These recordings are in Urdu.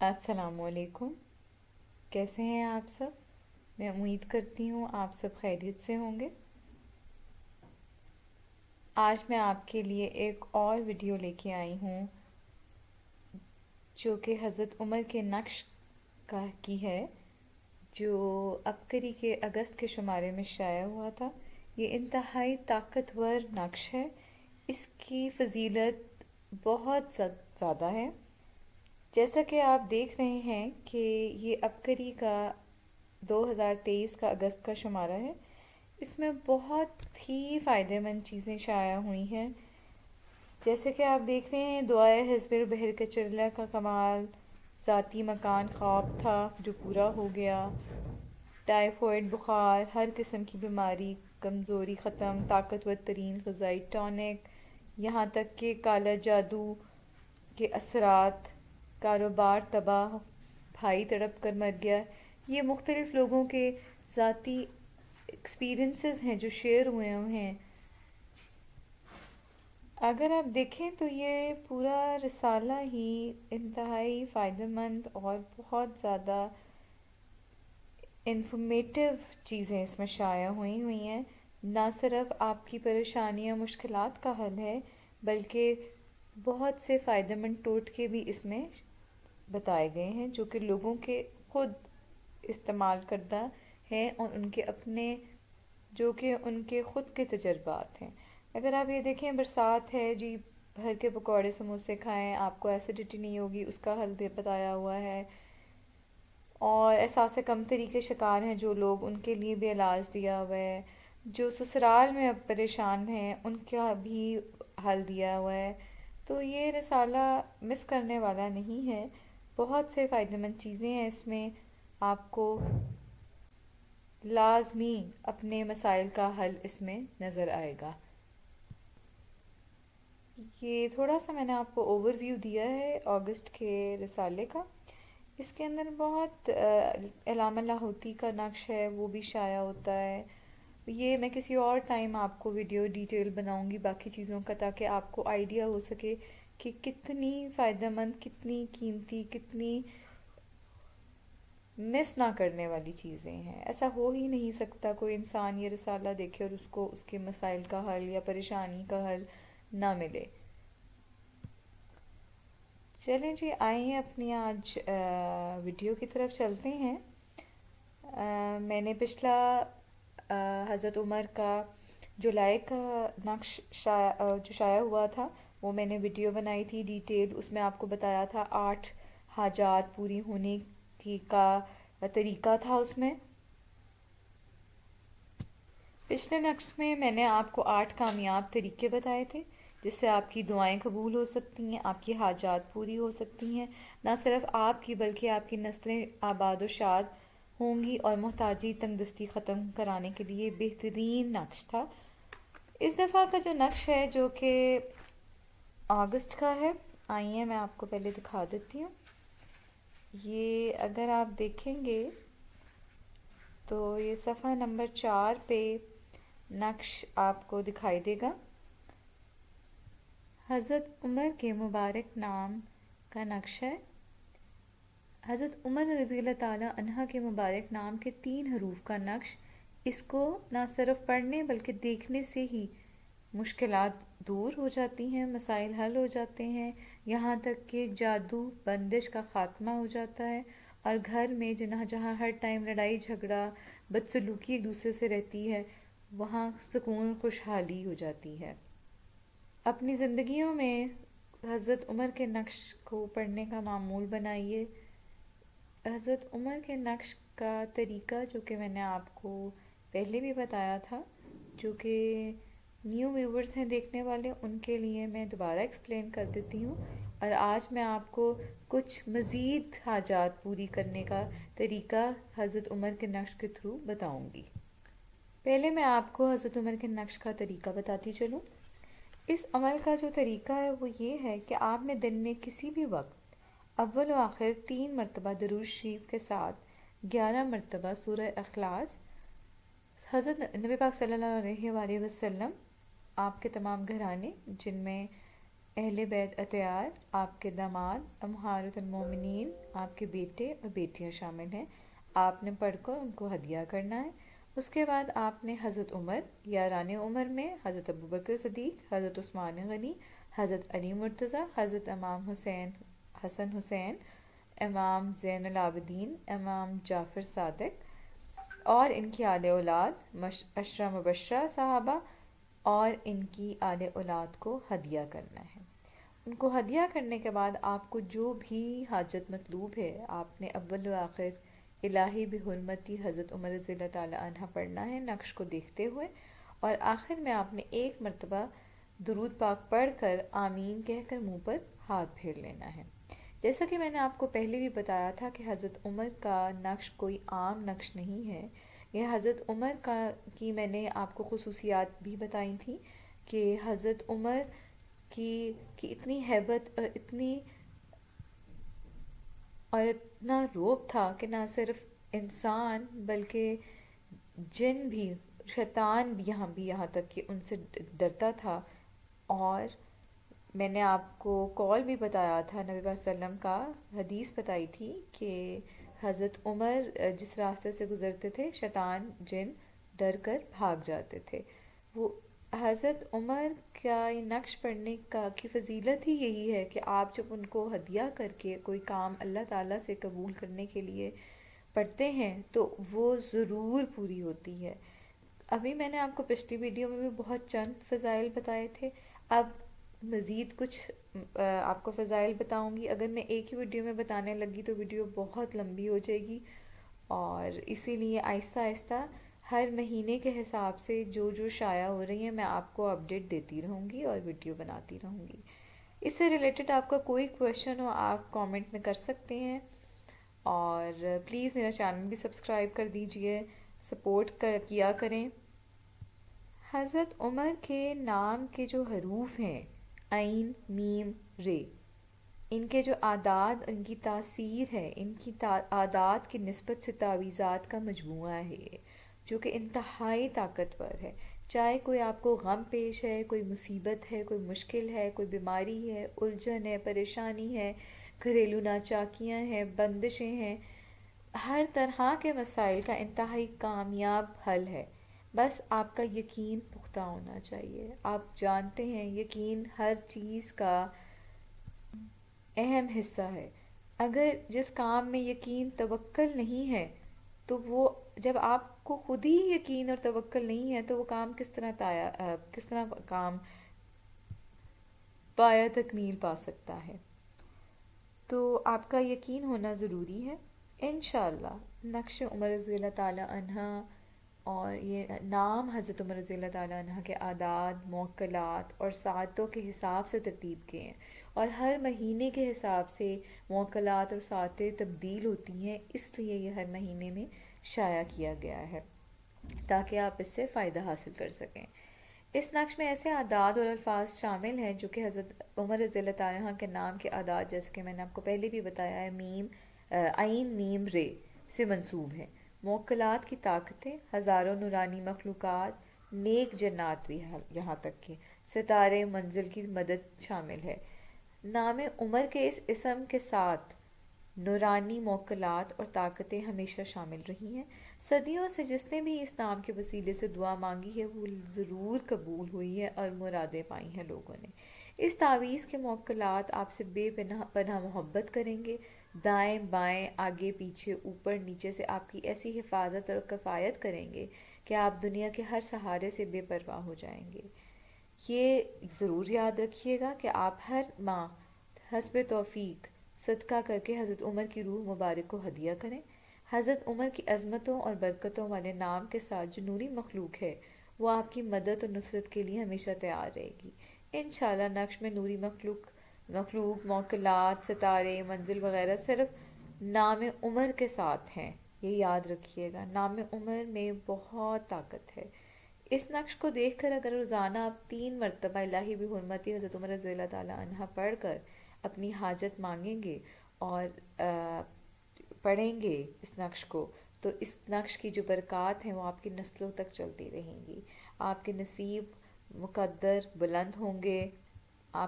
السلام علیکم۔ کیسے ہیں آپ سب؟ میں امید کرتی ہوں آپ سب خیریت سے ہوں گے۔ آج میں آپ کے لیے ایک اور ویڈیو لے کے آئی ہوں جو کہ حضرت عمر کے نقش کی ہے، جو عبقری کے اگست کے شمارے میں شائع ہوا تھا۔ یہ انتہائی طاقتور نقش ہے، اس کی فضیلت بہت زیادہ ہے۔ جیسا کہ آپ دیکھ رہے ہیں کہ یہ عبقری کا 2023 کا اگست کا شمارہ ہے۔ اس میں بہت ہی فائدہ مند چیزیں شائع ہوئی ہیں، جیسے کہ آپ دیکھ رہے ہیں دعائے حزب بحر کے چرلا کا کمال، ذاتی مکان خواب تھا جو پورا ہو گیا، ٹائیفائڈ بخار، ہر قسم کی بیماری کمزوری ختم، طاقتور ترین غذائی ٹانک، یہاں تک کہ کالا جادو کے اثرات، کاروبار تباہ، بھائی تڑپ کر مر گیا۔ یہ مختلف لوگوں کے ذاتی ایکسپیرینسز ہیں جو شیئر ہوئے ہیں۔ اگر آپ دیکھیں تو یہ پورا رسالہ ہی انتہائی فائدہ مند اور بہت زیادہ انفارمیٹیو چیزیں اس میں شائع ہوئی ہیں۔ نہ صرف آپ کی پریشانیاں مشکلات کا حل ہے، بلکہ بہت سے فائدہ مند ٹوٹکے بھی اس میں بتائے گئے ہیں جو کہ لوگوں کے خود استعمال کردہ ہیں اور ان کے اپنے جو کہ ان کے خود کے تجربات ہیں۔ اگر آپ یہ دیکھیں، برسات ہے جی، بھر کے پکوڑے سموسے کھائیں، آپ کو ایسیڈیٹی نہیں ہوگی، اس کا حل بتایا ہوا ہے۔ اور احساس کمتری کے شکار ہیں جو لوگ، ان کے لیے بھی علاج دیا ہوا ہے۔ جو سسرال میں اب پریشان ہیں ان کا بھی حل دیا ہوا ہے۔ تو یہ رسالہ مس کرنے والا نہیں ہے، بہت سے فائدہ مند چیزیں ہیں اس میں، آپ کو لازمی اپنے مسائل کا حل اس میں نظر آئے گا۔ یہ تھوڑا سا میں نے آپ کو اوور ویو دیا ہے اگست کے رسالے کا۔ اس کے اندر بہت علامہ لاہوتی کا نقش ہے، وہ بھی شائع ہوتا ہے۔ یہ میں کسی اور ٹائم آپ کو ویڈیو ڈیٹیل بناؤں گی باقی چیزوں کا، تاکہ آپ کو آئیڈیا ہو سکے کہ کتنی فائدہ مند، کتنی قیمتی، کتنی مس نہ کرنے والی چیزیں ہیں۔ ایسا ہو ہی نہیں سکتا کوئی انسان یہ رسالہ دیکھے اور اس کو اس کے مسائل کا حل یا پریشانی کا حل نہ ملے۔ چلیں جی، آئیں اپنی آج ویڈیو کی طرف چلتے ہیں۔ میں نے پچھلا حضرت عمر کا جولائی کا نقش جو شائع ہوا تھا، وہ میں نے ویڈیو بنائی تھی ڈیٹیل، اس میں آپ کو بتایا تھا 8 حاجات پوری ہونے کی کا طریقہ تھا اس میں۔ پچھلے نقش میں نے آپ کو 8 کامیاب طریقے بتائے تھے جس سے آپ کی دعائیں قبول ہو سکتی ہیں، آپ کی حاجات پوری ہو سکتی ہیں، نہ صرف آپ کی بلکہ آپ کی نسلیں آباد و شاد ہوں گی، اور محتاجی تنگ دستی ختم کرانے کے لیے بہترین نقش تھا۔ اس دفعہ کا جو نقش ہے جو کہ اگست کا ہے، آئیے میں آپ کو پہلے دکھا دیتی ہوں۔ یہ اگر آپ دیکھیں گے تو یہ صفحہ نمبر 4 پہ نقش آپ کو دکھائی دے گا۔ حضرت عمر کے مبارک نام کا نقش ہے۔ حضرت عمر رضی اللہ تعالیٰ عنہ کے مبارک نام کے 3 حروف کا نقش، اس کو نہ صرف پڑھنے بلکہ دیکھنے سے ہی مشکلات دور ہو جاتی ہیں، مسائل حل ہو جاتے ہیں، یہاں تک کہ جادو بندش کا خاتمہ ہو جاتا ہے، اور گھر میں جہاں ہر ٹائم لڑائی جھگڑا بدسلوکی ایک دوسرے سے رہتی ہے، وہاں سکون خوشحالی ہو جاتی ہے۔ اپنی زندگیوں میں حضرت عمر کے نقش کو پڑھنے کا معمول بنائیے۔ حضرت عمر کے نقش کا طریقہ جو کہ میں نے آپ کو پہلے بھی بتایا تھا، جو کہ نیو ویورز ہیں دیکھنے والے، ان کے لیے میں دوبارہ ایکسپلین کر دیتی ہوں، اور آج میں آپ کو کچھ مزید حاجات پوری کرنے کا طریقہ حضرت عمر کے نقش کے تھرو بتاؤں گی۔ پہلے میں آپ کو حضرت عمر کے نقش کا طریقہ بتاتی چلوں۔ اس عمل کا جو طریقہ ہے وہ یہ ہے کہ آپ نے دن میں کسی بھی وقت اول و آخر 3 مرتبہ درود شریف کے ساتھ 11 مرتبہ سورہ اخلاص، حضرت نبی پاک صلی اللہ علیہ وآلہ وسلم، آپ کے تمام گھرانے جن میں اہل بیت اطہار، آپ کے داماد امہارت المومنین، آپ کے بیٹے اور بیٹیاں شامل ہیں، آپ نے پڑھ کر ان کو ہدیہ کرنا ہے۔ اس کے بعد آپ نے حضرت عمر، یاران عمر میں حضرت ابوبکر صدیق، حضرت عثمان غنی، حضرت علی مرتضیٰ، حضرت امام حسن حسین، امام زین العابدین، امام جعفر صادق اور ان کی آل اولاد، عشرہ مبشرہ صحابہ اور ان کی آل اولاد کو ہدیہ کرنا ہے۔ ان کو ہدیہ کرنے کے بعد آپ کو جو بھی حاجت مطلوب ہے، آپ نے اول و آخر الہی بحرمتی حضرت عمر رضی اللہ تعالیٰ عنہ پڑھنا ہے نقش کو دیکھتے ہوئے، اور آخر میں آپ نے ایک مرتبہ درود پاک پڑھ کر آمین کہہ کر منہ پر ہاتھ پھیر لینا ہے۔ جیسا کہ میں نے آپ کو پہلے بھی بتایا تھا کہ حضرت عمر کا نقش کوئی عام نقش نہیں ہے، یہ حضرت عمر کی میں نے آپ کو خصوصیات بھی بتائی تھیں کہ حضرت عمر کی اتنی ہیبت اور اتنا روب تھا کہ نہ صرف انسان بلکہ جن بھی، شیطان بھی یہاں تک کہ ان سے ڈرتا تھا۔ اور میں نے آپ کو کال بھی بتایا تھا، نبی پاک صلی اللہ علیہ وسلم کا حدیث بتائی تھی کہ حضرت عمر جس راستے سے گزرتے تھے شیطان جن ڈر کر بھاگ جاتے تھے۔ وہ حضرت عمر کا یہ نقش پڑھنے کی فضیلت ہی یہی ہے کہ آپ جب ان کو ہدیہ کر کے کوئی کام اللہ تعالیٰ سے قبول کرنے کے لیے پڑھتے ہیں تو وہ ضرور پوری ہوتی ہے۔ ابھی میں نے آپ کو پچھلی ویڈیو میں بھی بہت چند فضائل بتائے تھے، اب مزید کچھ آپ کو فضائل بتاؤں گی۔ اگر میں ایک ہی ویڈیو میں بتانے لگی تو ویڈیو بہت لمبی ہو جائے گی، اور اسی لیے آہستہ آہستہ ہر مہینے کے حساب سے جو شائع ہو رہی ہیں میں آپ کو اپڈیٹ دیتی رہوں گی اور ویڈیو بناتی رہوں گی۔ اس سے ریلیٹڈ آپ کا کوئی کویشچن ہو آپ کامنٹ میں کر سکتے ہیں، اور پلیز میرا چینل بھی سبسکرائب کر دیجئے، سپورٹ کیا کریں۔ حضرت عمر کے نام کے جو حروف ہیں عین، میم، رے، ان کے جو اعداد، ان کی تاثیر ہے، ان کی اعداد کی نسبت سے تعویذات کا مجموعہ ہے یہ، جو کہ انتہائی طاقتور ہے۔ چاہے کوئی آپ کو غم پیش ہے، کوئی مصیبت ہے، کوئی مشکل ہے، کوئی بیماری ہے، الجھن ہے، پریشانی ہے، گھریلو ناچاکیاں ہیں، بندشیں ہیں، ہر طرح کے مسائل کا انتہائی کامیاب حل ہے۔ بس آپ کا یقین پختہ ہونا چاہیے۔ آپ جانتے ہیں یقین ہر چیز کا اہم حصہ ہے۔ اگر جس کام میں یقین توکل نہیں ہے تو وہ، جب آپ کو خود ہی یقین اور توکل نہیں ہے تو وہ کام کس طرح کام پایا تکمیل پا سکتا ہے؟ تو آپ کا یقین ہونا ضروری ہے۔ انشاءاللہ نقش عمر رضی اللہ تعالیٰ عنہ اور یہ نام حضرت عمر رضی اللہ تعالیٰ عنہ کے اعداد، موکلات اور ساعتوں کے حساب سے ترتیب کیے ہیں، اور ہر مہینے کے حساب سے موکلات اور ساعتیں تبدیل ہوتی ہیں، اس لیے یہ ہر مہینے میں شائع کیا گیا ہے تاکہ آپ اس سے فائدہ حاصل کر سکیں۔ اس نقش میں ایسے اعداد اور الفاظ شامل ہیں جو کہ حضرت عمر رضی اللہ تعالیٰ عنہ کے نام کے اعداد، جیسے کہ میں نے آپ کو پہلے بھی بتایا ہے، عین، میم، رے سے منسوب ہیں۔ موکلات کی طاقتیں، ہزاروں نورانی مخلوقات، نیک جنات بھی یہاں تک کہ ستارے منزل کی مدد شامل ہے۔ نام عمر کے اس اسم کے ساتھ نورانی موکلات اور طاقتیں ہمیشہ شامل رہی ہیں۔ صدیوں سے جس نے بھی اس نام کے وسیلے سے دعا مانگی ہے وہ ضرور قبول ہوئی ہے اور مرادیں پائی ہیں لوگوں نے۔ اس تعویذ کے موکلات آپ سے بے پناہ محبت کریں گے، دائیں بائیں، آگے پیچھے، اوپر نیچے سے آپ کی ایسی حفاظت اور کفایت کریں گے کہ آپ دنیا کے ہر سہارے سے بے پرواہ ہو جائیں گے۔ یہ ضرور یاد رکھیے گا کہ آپ ہر ماہ حسب توفیق صدقہ کر کے حضرت عمر کی روح مبارک کو ہدیہ کریں۔ حضرت عمر کی عظمتوں اور برکتوں والے نام کے ساتھ جو نوری مخلوق ہے وہ آپ کی مدد اور نصرت کے لیے ہمیشہ تیار رہے گی۔ انشاءاللہ نقش میں نوری مخلوق، موکلات، ستارے، منزل وغیرہ صرف نام عمر کے ساتھ ہیں، یہ یاد رکھیے گا۔ نام عمر میں بہت طاقت ہے۔ اس نقش کو دیکھ کر اگر روزانہ آپ 3 مرتبہ الہی بحرمتی حضرت عمر رضی اللہ تعالیٰ عنہ پڑھ کر اپنی حاجت مانگیں گے اور پڑھیں گے اس نقش کو، تو اس نقش کی جو برکات ہیں وہ آپ کی نسلوں تک چلتی رہیں گی۔ آپ کے نصیب مقدر بلند ہوں گے، آپ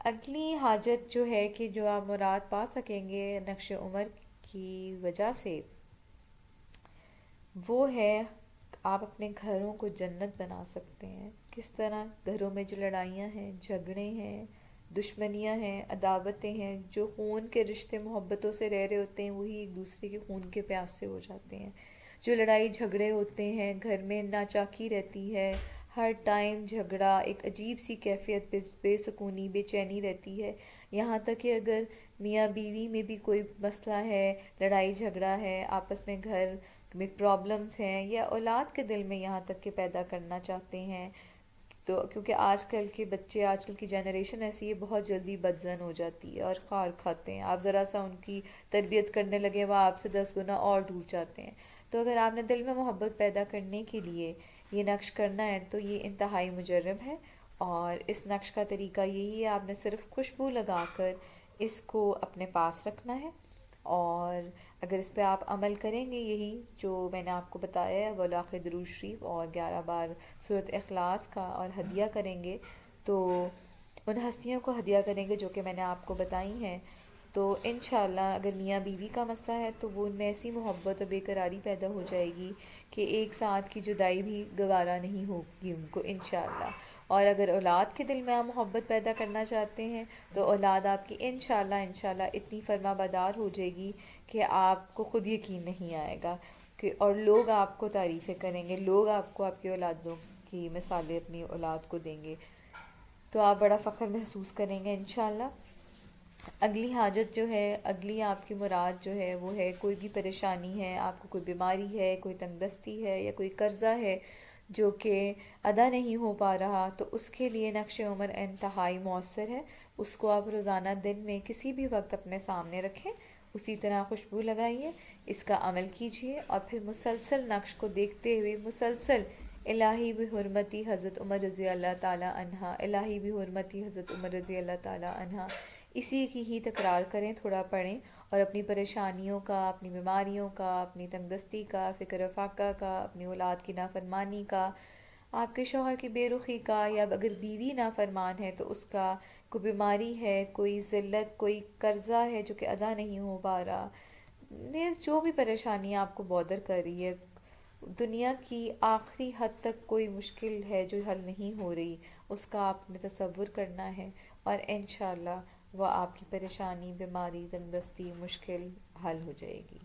اگلی حاجت جو ہے کہ جو آپ مراد پا سکیں گے نقش عمر کی وجہ سے، وہ ہے آپ اپنے گھروں کو جنت بنا سکتے ہیں۔ کس طرح؟ گھروں میں جو لڑائیاں ہیں، جھگڑے ہیں، دشمنیاں ہیں، عداوتیں ہیں، جو خون کے رشتے محبتوں سے رہ رہے ہوتے ہیں وہی ایک دوسرے کے خون کے پیاس سے ہو جاتے ہیں۔ جو لڑائی جھگڑے ہوتے ہیں، گھر میں ناچاکی رہتی ہے، ہر ٹائم جھگڑا، ایک عجیب سی کیفیت، بے سکونی، بے چینی رہتی ہے۔ یہاں تک کہ اگر میاں بیوی میں بھی کوئی مسئلہ ہے، لڑائی جھگڑا ہے، آپس میں گھر میں پرابلمز ہیں، یا اولاد کے دل میں یہاں تک کہ پیدا کرنا چاہتے ہیں، تو کیونکہ آج کل کے بچے، آج کل کی جنریشن ایسی ہے، بہت جلدی بدزن ہو جاتی ہے اور خار کھاتے ہیں۔ آپ ذرا سا ان کی تربیت کرنے لگے، وہ آپ سے 10 گنا اور دور جاتے ہیں۔ تو اگر آپ نے دل میں محبت پیدا کرنے کے لیے یہ نقش کرنا ہے تو یہ انتہائی مجرب ہے، اور اس نقش کا طریقہ یہی ہے، آپ نے صرف خوشبو لگا کر اس کو اپنے پاس رکھنا ہے، اور اگر اس پہ آپ عمل کریں گے، یہی جو میں نے آپ کو بتایا ہے، ولاخ درود شریف اور 11 بار سورۃ اخلاص کا، اور ہدیہ کریں گے، تو ان ہستیوں کو ہدیہ کریں گے جو کہ میں نے آپ کو بتائی ہیں، تو انشاءاللہ اگر میاں بیوی کا مسئلہ ہے تو وہ ان میں ایسی محبت اور بے قراری پیدا ہو جائے گی کہ ایک ساتھ کی جدائی بھی گوارا نہیں ہوگی ان کو انشاءاللہ۔ اور اگر اولاد کے دل میں آپ محبت پیدا کرنا چاہتے ہیں تو اولاد آپ کی انشاءاللہ اتنی فرما بردار ہو جائے گی کہ آپ کو خود یقین نہیں آئے گا، کہ اور لوگ آپ کو تعریفیں کریں گے، لوگ آپ کو آپ کی اولادوں کی مثالیں اپنی اولاد کو دیں گے، تو آپ بڑا فخر محسوس کریں گے انشاءاللہ۔ اگلی حاجت جو ہے، اگلی آپ کی مراد جو ہے وہ ہے کوئی بھی پریشانی ہے، آپ کو کوئی بیماری ہے، کوئی تنگ دستی ہے، یا کوئی قرضہ ہے جو کہ ادا نہیں ہو پا رہا، تو اس کے لیے نقش عمر انتہائی مؤثر ہے۔ اس کو آپ روزانہ دن میں کسی بھی وقت اپنے سامنے رکھیں، اسی طرح خوشبو لگائیے، اس کا عمل کیجیے، اور پھر مسلسل نقش کو دیکھتے ہوئے مسلسل الہی بحرمتی حضرت عمر رضی اللہ تعالیٰ عنہ، الہی بحرمتی حضرت عمر رضی اللہ تعالیٰ عنہ، اسی کی ہی تکرار کریں، تھوڑا پڑھیں، اور اپنی پریشانیوں کا، اپنی بیماریوں کا، اپنی تنگ دستی کا، فکر و فاقہ کا، اپنی اولاد کی نافرمانی کا، آپ کے شوہر کی بے رخی کا، یا اگر بیوی نافرمان ہے تو اس کا، کوئی بیماری ہے، کوئی ذلت، کوئی قرضہ ہے جو کہ ادا نہیں ہو پا رہا، نیز جو بھی پریشانی آپ کو بودر کر رہی ہے، دنیا کی آخری حد تک کوئی مشکل ہے جو حل نہیں ہو رہی، اس کا آپ نے تصور کرنا ہے، اور انشاءاللہ وہ آپ کی پریشانی، بیماری، تندرستی، مشکل حل ہو جائے گی۔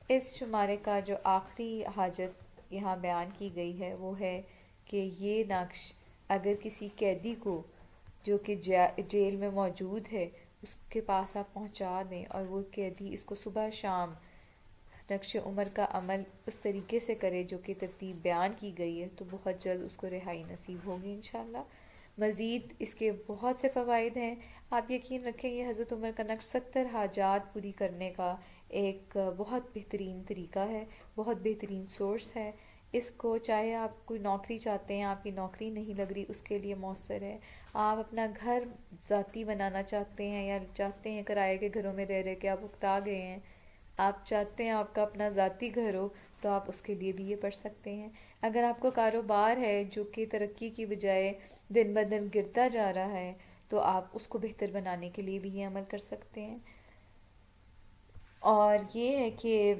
اس شمارے کا جو آخری حاجت یہاں بیان کی گئی ہے وہ ہے کہ یہ نقش اگر کسی قیدی کو جو کہ جیل میں موجود ہے اس کے پاس آپ پہنچا دیں، اور وہ قیدی اس کو صبح شام نقش عمر کا عمل اس طریقے سے کرے جو کہ ترتیب بیان کی گئی ہے، تو بہت جلد اس کو رہائی نصیب ہوگی انشاءاللہ۔ مزید اس کے بہت سے فوائد ہیں، آپ یقین رکھیں یہ حضرت عمر کا نقش 70 حاجات پوری کرنے کا ایک بہت بہترین طریقہ ہے، بہت بہترین سورس ہے۔ اس کو چاہے آپ کوئی نوکری چاہتے ہیں، آپ کی نوکری نہیں لگ رہی، اس کے لیے مؤثر ہے، آپ اپنا گھر ذاتی بنانا چاہتے ہیں، یا چاہتے ہیں کرائے کے گھروں میں رہ رہے کہ آپ اکتا گئے ہیں، آپ چاہتے ہیں آپ کا اپنا ذاتی گھر ہو، تو آپ اس کے لیے بھی یہ پڑھ سکتے ہیں۔ اگر آپ کو کاروبار ہے جو کہ ترقی کی بجائے دن بدن گرتا جا رہا ہے، تو آپ اس کو بہتر بنانے کے لیے بھی یہ عمل کر سکتے ہیں، اور یہ ہے کہ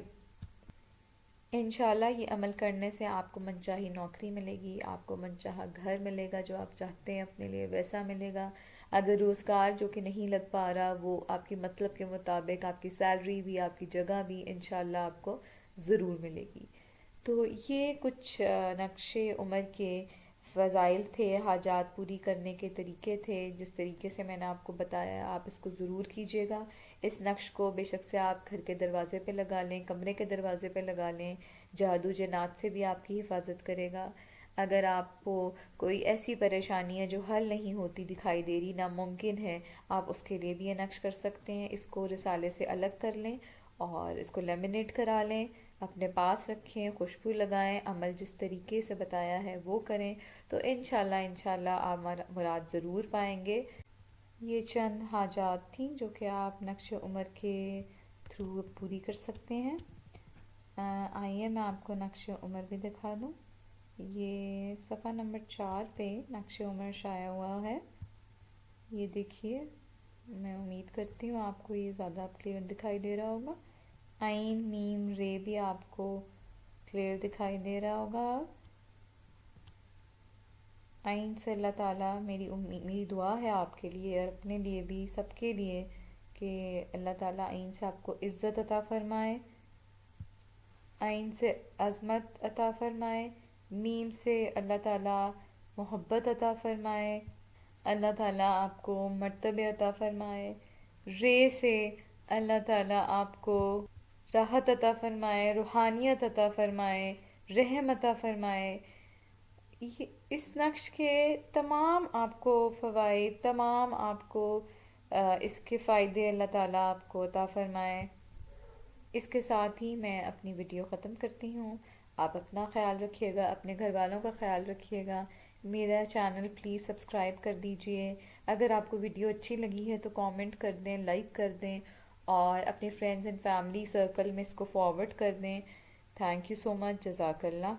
انشاءاللہ یہ عمل کرنے سے آپ کو منچاہی نوکری ملے گی، آپ کو منچاہا گھر ملے گا، جو آپ چاہتے ہیں اپنے لیے ویسا ملے گا۔ اگر روزگار جو کہ نہیں لگ پا رہا وہ آپ کی مطلب کے مطابق، آپ کی سیلری بھی، آپ کی جگہ بھی انشاءاللہ آپ کو ضرور ملے گی۔ تو یہ کچھ نقش عمر کے فضائل تھے، حاجات پوری کرنے کے طریقے تھے، جس طریقے سے میں نے آپ کو بتایا آپ اس کو ضرور کیجیے گا۔ اس نقش کو بے شک سے آپ گھر کے دروازے پہ لگا لیں، کمرے کے دروازے پہ لگا لیں، جادو جنات سے بھی آپ کی حفاظت کرے گا۔ اگر آپ کو کوئی ایسی پریشانی ہے جو حل نہیں ہوتی دکھائی دے رہی، ناممکن ہے، آپ اس کے لیے بھی یہ نقش کر سکتے ہیں۔ اس کو رسالے سے الگ کر لیں اور اس کو لیمینیٹ کرا لیں، اپنے پاس رکھیں، خوشبو لگائیں، عمل جس طریقے سے بتایا ہے وہ کریں، تو انشاءاللہ آپ مراد ضرور پائیں گے۔ یہ چند حاجات تھیں جو کہ آپ نقش عمر کے تھرو پوری کر سکتے ہیں۔ آئیے میں آپ کو نقش عمر بھی دکھا دوں۔ یہ صفحہ نمبر 4 پہ نقش عمر شائع ہوا ہے۔ یہ دیکھیے، میں امید کرتی ہوں آپ کو یہ زیادہ کلیئر دکھائی دے رہا ہوگا. عین میم رے بھی آپ کو کلیئر دکھائی دے رہا ہوگا. عین سے اللہ تعالیٰ، میری دعا ہے آپ کے لیے اور اپنے لیے بھی، سب کے لیے، کہ اللہ تعالیٰ عین سے آپ کو عزت عطا فرمائے، عین سے عظمت عطا فرمائے، میم سے اللہ تعالیٰ محبت عطا فرمائے، اللہ تعالیٰ آپ کو مرتبے عطا فرمائے، رے سے اللہ تعالیٰ آپ کو راحت عطا فرمائے، روحانیت عطا فرمائے، رحم عطا فرمائے. اس نقش کے تمام آپ کو فوائد، تمام آپ کو اس کے فائدے اللہ تعالیٰ آپ کو عطا فرمائے. اس کے ساتھ ہی میں اپنی ویڈیو ختم کرتی ہوں. آپ اپنا خیال رکھیے گا، اپنے گھر والوں کا خیال رکھیے گا. میرا چینل پلیز سبسکرائب کر دیجئے. اگر آپ کو ویڈیو اچھی لگی ہے تو کامنٹ کر دیں، لائک کر دیں، اور اپنے فرینڈز اینڈ فیملی سرکل میں اس کو فارورڈ کر دیں. تھینک یو سو مچ. جزاک اللہ.